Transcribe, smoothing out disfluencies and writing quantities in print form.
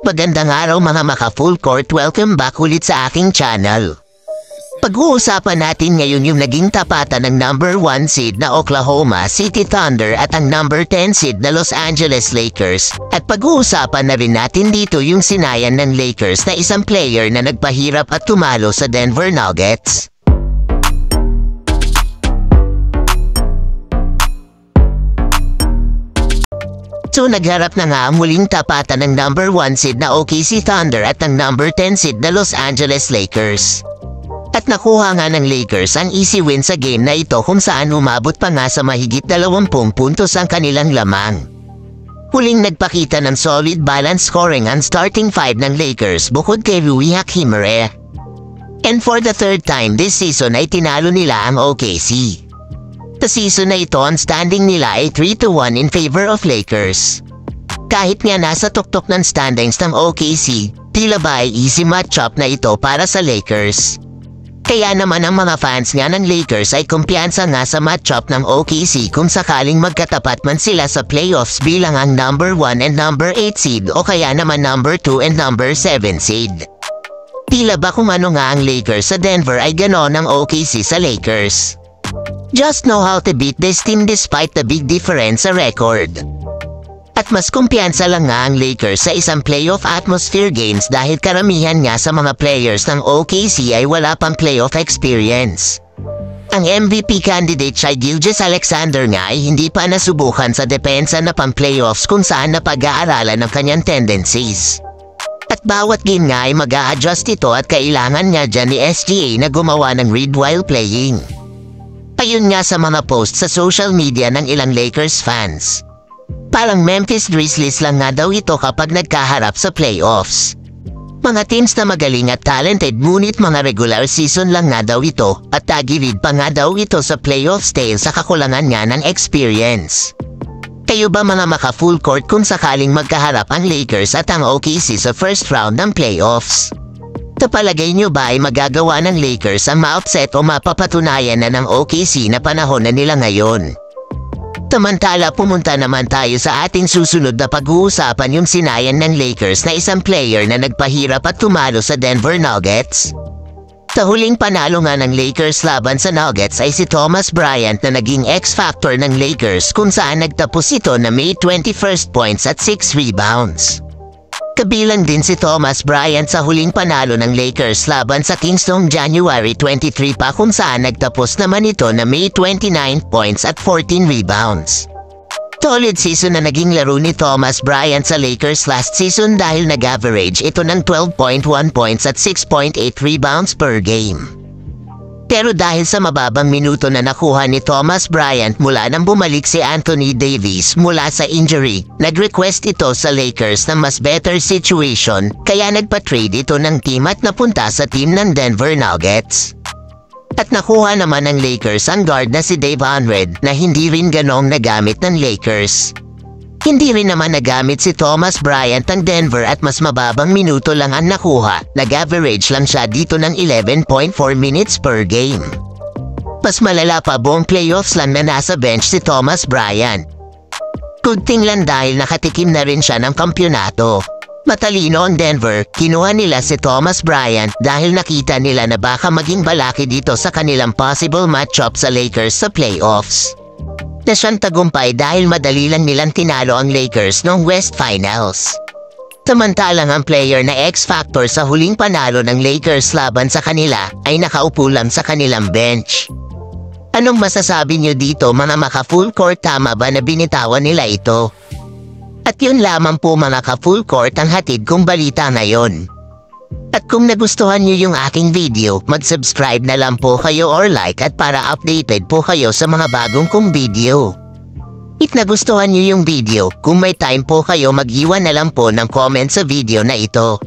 Magandang araw mga maka-full court, welcome back ulit sa aking channel. Pag-uusapan natin ngayon yung naging tapatan ng number 1 seed na Oklahoma City Thunder at ang number 10 seed na Los Angeles Lakers. At pag-uusapan na rin natin dito yung sinayan ng Lakers na isang player na nagpahirap at tumalo sa Denver Nuggets. So nagharap na nga ang muling tapatan ng number 1 seed na OKC Thunder at ang number 10 seed na Los Angeles Lakers. At nakuha nga ng Lakers ang easy win sa game na ito kung saan umabot pa nga sa mahigit 20 puntos ang kanilang lamang. Huling nagpakita ng solid balance scoring ang starting 5 ng Lakers bukod kay Rui Hachimura. And for the third time this season ay tinalo nila ang OKC. Sa season na ito ang standing nila ay 3-1 in favor of Lakers. Kahit nga nasa tuktok ng standings ng OKC, tila ba ay easy matchup na ito para sa Lakers. Kaya naman ang mga fans nga ng Lakers ay kumpiyansa nga sa matchup ng OKC kung sakaling magkatapat man sila sa playoffs bilang ang number 1 and number 8 seed o kaya naman number 2 and number 7 seed. Tila ba kung ano nga ang Lakers sa Denver ay ganon ang OKC sa Lakers. Just know how to beat this team despite the big difference sa record. At mas kumpiyansa lang nga ang Lakers sa isang playoff atmosphere games dahil karamihan nga sa mga players ng OKC ay wala pang playoff experience. Ang MVP candidate Shai Gilgeous-Alexander nga ay hindi pa nasubukan sa depensa na pang-playoffs kung saan napag-aaralan ng kanyang tendencies. At bawat game nga ay mag-a-adjust ito at kailangan nga dyan ni SGA na gumawa ng read while playing. Ayun nga sa mga posts sa social media ng ilang Lakers fans. Parang Memphis Grizzlies lang nga daw ito kapag nagkaharap sa playoffs. Mga teams na magaling at talented ngunit mga regular season lang nga daw ito at tagilid pa nga daw ito sa playoffs dahil sa kakulangan nga ng experience. Kayo ba mga maka-full court kung sakaling magkaharap ang Lakers at ang OKC sa first round ng playoffs? Sa palagay nyo ba ay magagawa ng Lakers ang ma-upset o mapapatunayan na ng OKC na panahon na nila ngayon? Samantala pumunta naman tayo sa ating susunod na pag-uusapan yung sinayan ng Lakers na isang player na nagpahirap at tumalo sa Denver Nuggets. Sa huling panalo nga ng Lakers laban sa Nuggets ay si Thomas Bryant na naging X-factor ng Lakers kung saan nagtapos ito na may 21 points at 6 rebounds. Kabilang din si Thomas Bryant sa huling panalo ng Lakers laban sa Kings noong January 23 pa kung saan nagtapos naman ito na may 29 points at 14 rebounds. Solid season na naging laro ni Thomas Bryant sa Lakers last season dahil nag-average ito ng 12.1 points at 6.8 rebounds per game. Pero dahil sa mababang minuto na nakuha ni Thomas Bryant mula nang bumalik si Anthony Davis mula sa injury, nag-request ito sa Lakers ng mas better situation kaya nagpa-trade ito ng team at napunta sa team ng Denver Nuggets. At nakuha naman ng Lakers ang guard na si Dave Unred na hindi rin ganong nagamit ng Lakers. Hindi rin naman nagamit si Thomas Bryant ng Denver at mas mababang minuto lang ang nakuha. Nag-average lang siya dito ng 11.4 minutes per game. Mas malala pa buong playoffs lang na nasa bench si Thomas Bryant. Good thing lang dahil nakatikim na rin siya ng kampyonato. Matalino ang Denver, kinuha nila si Thomas Bryant dahil nakita nila na baka maging balaki dito sa kanilang possible matchup sa Lakers sa playoffs. Na siyang tagumpay dahil madali lang nilang tinalo ang Lakers noong West Finals. Samantalang ang player na X-factor sa huling panalo ng Lakers laban sa kanila ay nakaupo lang sa kanilang bench. Anong masasabi nyo dito mga maka-full court, tama ba na binitawan nila ito? At yun lamang po mga ka-full court ang hatid kong balita ngayon. At kung nagustuhan nyo yung aking video, mag-subscribe na lang po kayo or like at para updated po kayo sa mga bagong kong video. If nagustuhan nyo yung video, kung may time po kayo mag-iwan na lang po ng comment sa video na ito.